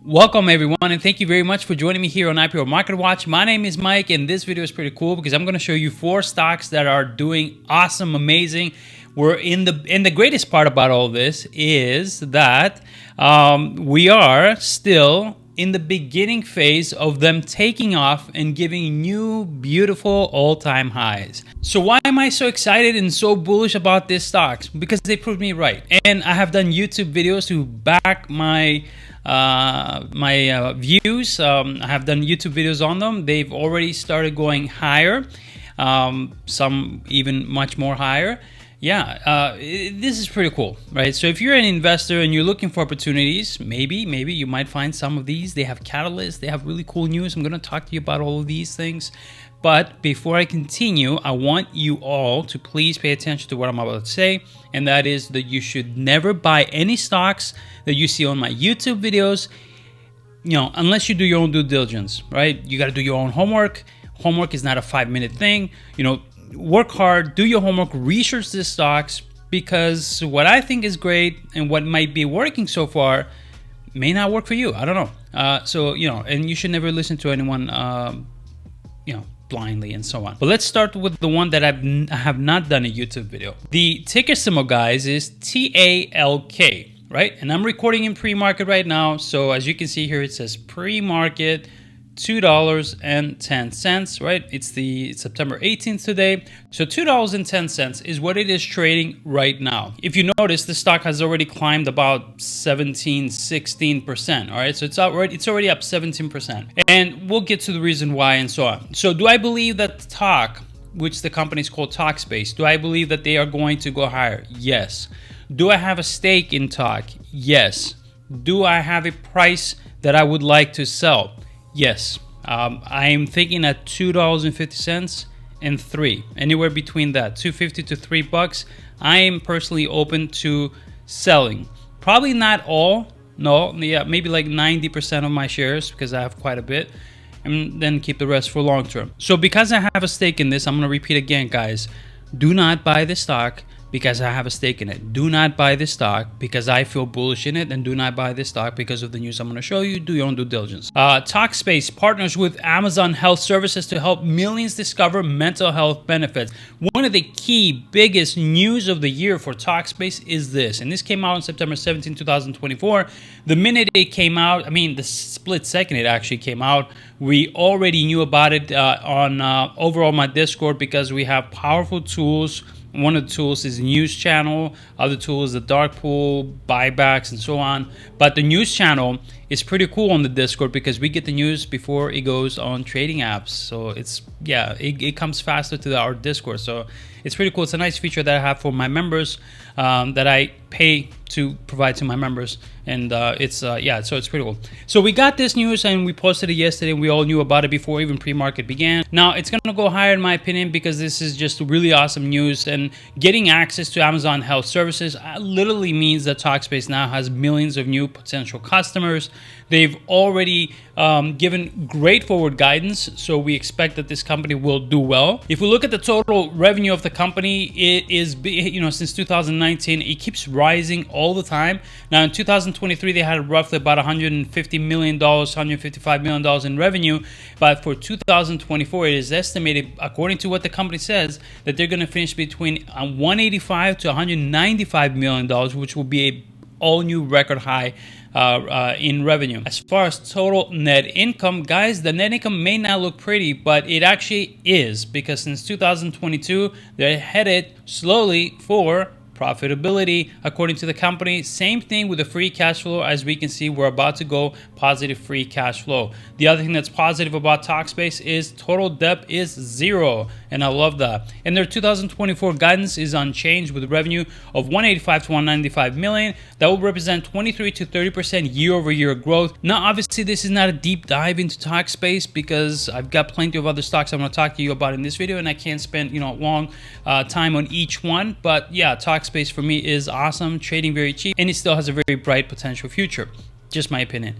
Welcome everyone, and thank you very much for joining me here on IPO Market Watch. My name is Mike, and this video is pretty cool because I'm going to show you 4 stocks that are doing awesome, amazing. We're in the greatest part about all this is that we are still in the beginning phase of them taking off and giving new, beautiful all-time highs. So why am I so excited and so bullish about these stocks? Because they proved me right, and I have done YouTube videos to back my views. I have done YouTube videos on them. They've already started going higher, some even much more higher. This is pretty cool, right? So if you're an investor and you're looking for opportunities, maybe you might find some of these. They have catalysts, they have really cool news. I'm going to talk to you about all of these things. But before I continue, I want you all to please pay attention to what I'm about to say, and that is that you should never buy any stocks that you see on my YouTube videos, unless you do your own due diligence, right? You got to do your own homework. Homework is not a 5-minute thing. Work hard, do your homework, research the stocks, because what I think is great and what might be working so far may not work for you. I don't know. And you should never listen to anyone, blindly and so on. But let's start with the one that I have not done a YouTube video. The ticker symbol, guys, is TALK, right? And I'm recording in pre-market right now. So as you can see here, it says pre-market $2.10, right? It's September 18th today. So $2.10 is what it is trading right now. If you notice, the stock has already climbed about 16%. All right, so it's already up 17%. And we'll get to the reason why and so on. So do I believe that Talk, which the company is called Talkspace, do I believe that they are going to go higher? Yes. Do I have a stake in Talk? Yes. Do I have a price that I would like to sell? Yes. I am thinking at $2.50 and $3, anywhere between that, $2.50 to $3. I am personally open to selling. Probably not all. No, yeah, maybe like 90% of my shares, because I have quite a bit, and then keep the rest for long term. So because I have a stake in this, I'm going to repeat again, guys. Do not buy this stock because I have a stake in it. Do not buy this stock because I feel bullish in it, and do not buy this stock because of the news I'm going to show you. Do your own due diligence. Talkspace partners with Amazon Health Services to help millions discover mental health benefits. One of the key, biggest news of the year for Talkspace is this, and this came out on September 17, 2024. The minute it came out, the split second it actually came out, we already knew about it on overall my Discord, because we have powerful tools. One of the tools is news channel. Other tool is the dark pool, buybacks, and so on. But the news channel is pretty cool on the Discord because we get the news before it goes on trading apps. So it comes faster to our Discord. So it's pretty cool. It's a nice feature that I have for my members, that I pay to provide to my members, and so it's pretty cool. So we got this news and we posted it yesterday, and we all knew about it before even pre-market began. Now it's gonna go higher in my opinion because this is just really awesome news, and getting access to Amazon Health Services literally means that Talkspace now has millions of new potential customers. They've already given great forward guidance, so we expect that this company will do well. If we look at the total revenue of the company, it is, since 2019, it keeps rising all the time. Now in 2023, they had roughly about $150 million, $155 million in revenue, but for 2024, it is estimated, according to what the company says, that they're going to finish between $185 to $195 million, which will be a all new record high in revenue. As far as total net income, guys, the net income may not look pretty, but it actually is, because since 2022, they're headed slowly for profitability, according to the company. Same thing with the free cash flow. As we can see, we're about to go positive free cash flow. The other thing that's positive about Talkspace is total debt is 0, and I love that. And their 2024 guidance is unchanged with revenue of 185 to 195 million. That will represent 23 to 30% year-over-year growth. Now, obviously, this is not a deep dive into Talkspace because I've got plenty of other stocks I'm going to talk to you about in this video, and I can't spend long time on each one. But yeah, Talkspace for me is awesome, trading very cheap, and it still has a very bright potential future. Just my opinion.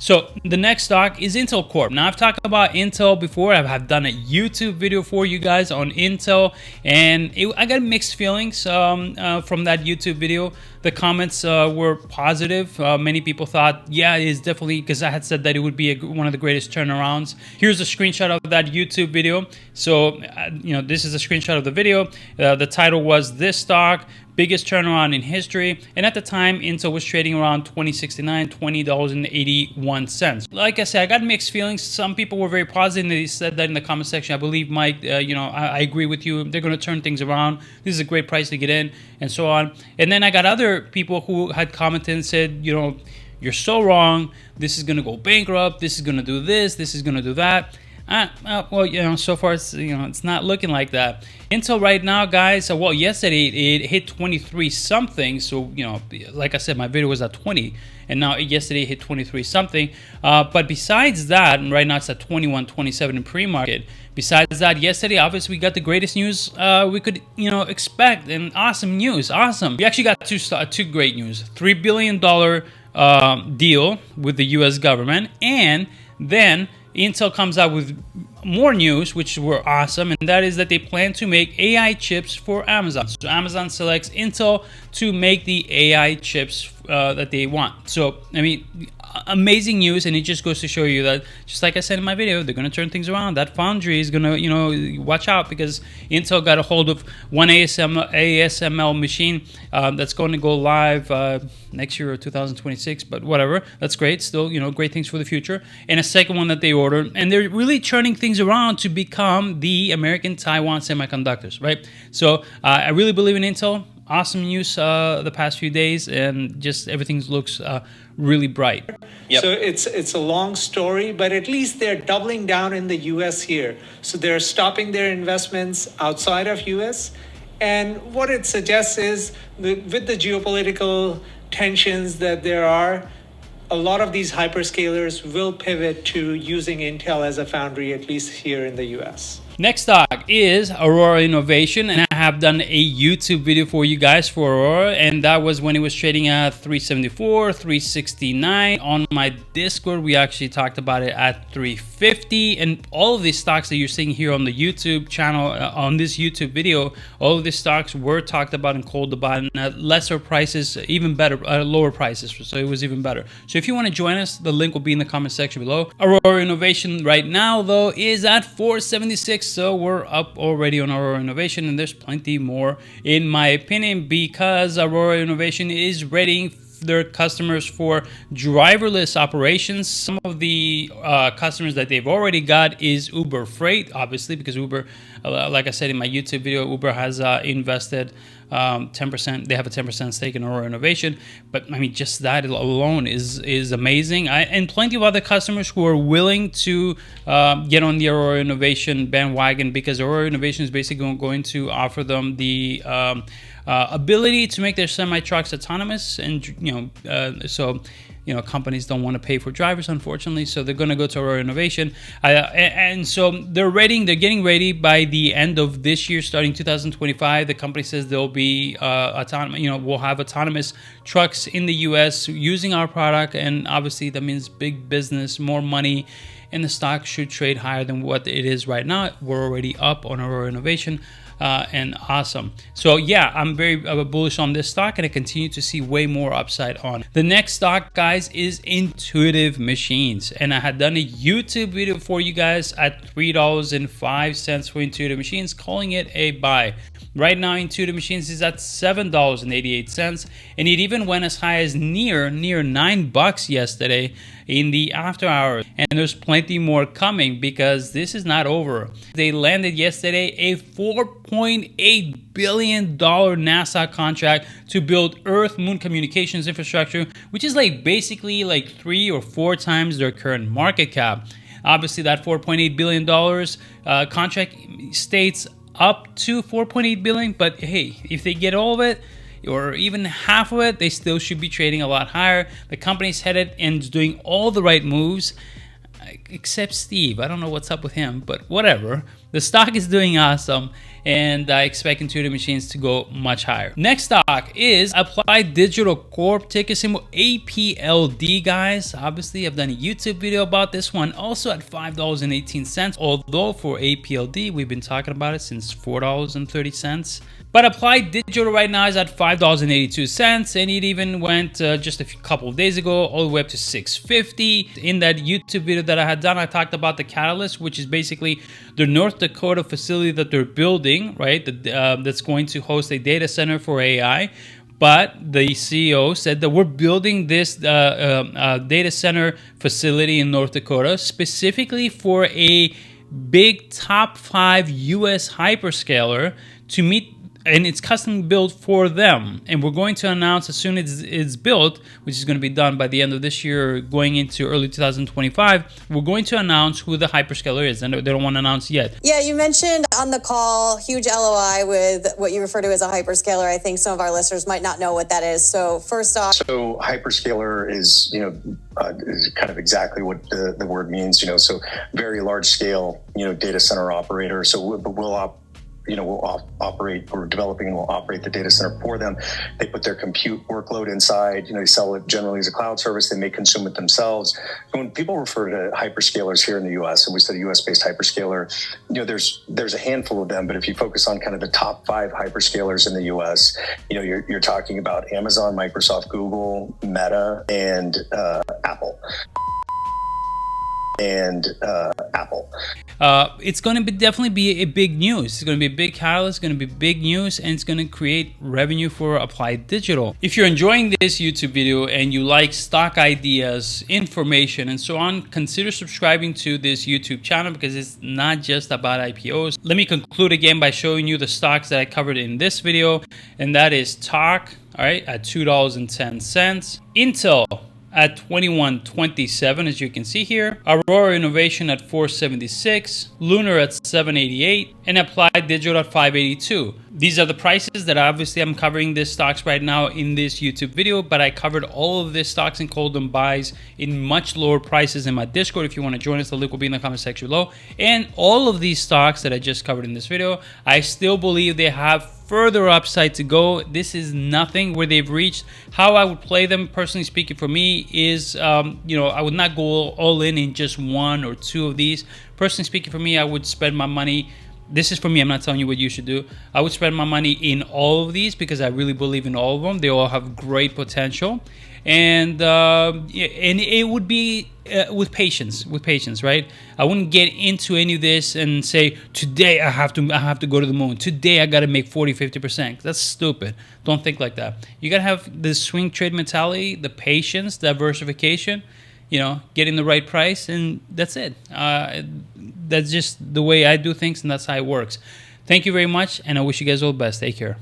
So the next stock is Intel Corp. Now I've talked about Intel before. I've done a YouTube video for you guys on Intel, and I got mixed feelings from that YouTube video. The comments were positive. Many people thought, yeah, it is definitely, because I had said that it would be one of the greatest turnarounds. Here's a screenshot of that YouTube video. So, this is a screenshot of the video. The title was "This Stock, Biggest Turnaround in History." And at the time, Intel was trading around $20.69, $20.81. Like I said, I got mixed feelings. Some people were very positive. They said that in the comment section. I believe, Mike, I agree with you. They're going to turn things around. This is a great price to get in, and so on. And then I got other people who had commented and said, you're so wrong. This is going to go bankrupt. This is going to do this. This is going to do that. Well, so far it's not looking like that. Intel right now, guys. Well, yesterday it hit 23 something. So like I said, my video was at 20, and now yesterday it hit 23 something. But besides that, and right now it's at 21.27 in pre-market. Besides that, yesterday obviously we got the greatest news we could expect, and awesome news. Awesome. We actually got two great news. $3 billion deal with the U.S. government, and then Intel comes out with more news, which were awesome, and that is that they plan to make AI chips for Amazon. So Amazon selects Intel to make the AI chips that they want. So, amazing news, and it just goes to show you that, just like I said in my video, they're going to turn things around. That foundry is going to, watch out, because Intel got a hold of one ASML machine that's going to go live next year or 2026, but whatever. That's great. Still, great things for the future. And a second one that they ordered, and they're really turning things around to become the American Taiwan semiconductors, right? So I really believe in Intel. Awesome news the past few days, and just everything looks really bright. Yep. So it's a long story, but at least they're doubling down in the U.S. here. So they're stopping their investments outside of U.S. And what it suggests is with the geopolitical tensions that there are, a lot of these hyperscalers will pivot to using Intel as a foundry, at least here in the U.S. Next stock is Aurora Innovation, and I have done a YouTube video for you guys for Aurora, and that was when it was trading at 374, 369. On my Discord, we actually talked about it at 350, and all of these stocks that you're seeing here on the YouTube channel, on this YouTube video, all of these stocks were talked about and called about, and at lesser prices, even better, lower prices, so it was even better. So if you want to join us, the link will be in the comment section below. Aurora Innovation right now, though, is at 476. So we're up already on Aurora Innovation, and there's plenty more, in my opinion, because Aurora Innovation is readying their customers for driverless operations. Some of the customers that they've already got is Uber Freight, obviously, because Uber, like I said in my YouTube video, Uber has invested 10%. They have a 10% stake in Aurora Innovation, but just that alone is amazing. And plenty of other customers who are willing to get on the Aurora Innovation bandwagon, because Aurora Innovation is basically going to offer them the ability to make their semi-trucks autonomous, and companies don't want to pay for drivers, unfortunately, so they're going to go to Aurora Innovation, and so they're getting ready by the end of this year, starting 2025. The company says they'll be autonomous. We'll have autonomous trucks in the U.S. using our product, and obviously that means big business, more money, and the stock should trade higher than what it is right now. We're already up on Aurora Innovation. And awesome. So yeah, I'm very bullish on this stock, and I continue to see way more upside on it. The next stock, guys, is Intuitive Machines, and I had done a YouTube video for you guys at $3.05 for Intuitive Machines, calling it a buy. Right now, Intuitive Machines is at $7.88, and it even went as high as near $9 yesterday in the after hours. And there's plenty more coming, because this is not over. They landed yesterday a $4.8 billion NASA contract to build Earth-Moon communications infrastructure, which is basically 3 or 4 times their current market cap. Obviously, that $4.8 billion contract states up to $4.8 billion, but hey, if they get all of it, or even half of it, they still should be trading a lot higher. The company's headed and is doing all the right moves, except Steve. I don't know what's up with him, but whatever. The stock is doing awesome, and I expect Intuitive Machines to go much higher. Next stock is Applied Digital Corp, ticker symbol APLD, guys. Obviously, I've done a YouTube video about this one, also at $5.18, although for APLD, we've been talking about it since $4.30. But Applied Digital right now is at $5.82, and it even went just a couple of days ago all the way up to $6.50. In that YouTube video that I had done, I talked about the Catalyst, which is basically the North Dakota facility that they're building, right? That's going to host a data center for AI. But the CEO said that we're building this data center facility in North Dakota specifically for a big top 5 US hyperscaler to meet, and it's custom built for them. And we're going to announce as soon as it's built, which is going to be done by the end of this year, going into early 2025, we're going to announce who the hyperscaler is, and they don't want to announce yet. Yeah, you mentioned on the call, huge LOI with what you refer to as a hyperscaler. I think some of our listeners might not know what that is. So first off. So hyperscaler is, is kind of exactly what the word means, so very large scale, data center operator. So we'll operate, we're developing and we'll operate the data center for them. They put their compute workload inside, they sell it generally as a cloud service. They may consume it themselves. When people refer to hyperscalers here in the US, and we said a US based hyperscaler, there's a handful of them, but if you focus on kind of the top 5 hyperscalers in the US, you're talking about Amazon, Microsoft, Google, Meta, and Apple. It's going to definitely be a big news. It's going to be a big catalyst, it's going to be big news, and it's going to create revenue for Applied Digital. If you're enjoying this YouTube video and you like stock ideas, information, and so on, consider subscribing to this YouTube channel because it's not just about IPOs. Let me conclude again by showing you the stocks that I covered in this video, and that is TALK, all right, at $2.10, Intel at $21.27, as you can see here, Aurora Innovation at $4.76, LUNR at $7.88, and Applied Digital at $5.82. These are the prices that obviously I'm covering these stocks right now in this YouTube video, but I covered all of these stocks and called them buys in much lower prices in my Discord. If you want to join us, the link will be in the comment section below. And all of these stocks that I just covered in this video, I still believe they have further upside to go. This is nothing where they've reached. How I would play them, personally speaking, for me is, I would not go all in just one or two of these. Personally speaking, for me, I would spend my money. This is for me. I'm not telling you what you should do. I would spend my money in all of these because I really believe in all of them. They all have great potential, and it would be with patience, right? I wouldn't get into any of this and say today I have to go to the moon. Today I got to make 40-50%. That's stupid. Don't think like that. You got to have the swing trade mentality, the patience, diversification. Getting the right price, and that's it. That's just the way I do things, and that's how it works. Thank you very much, and I wish you guys all the best. Take care.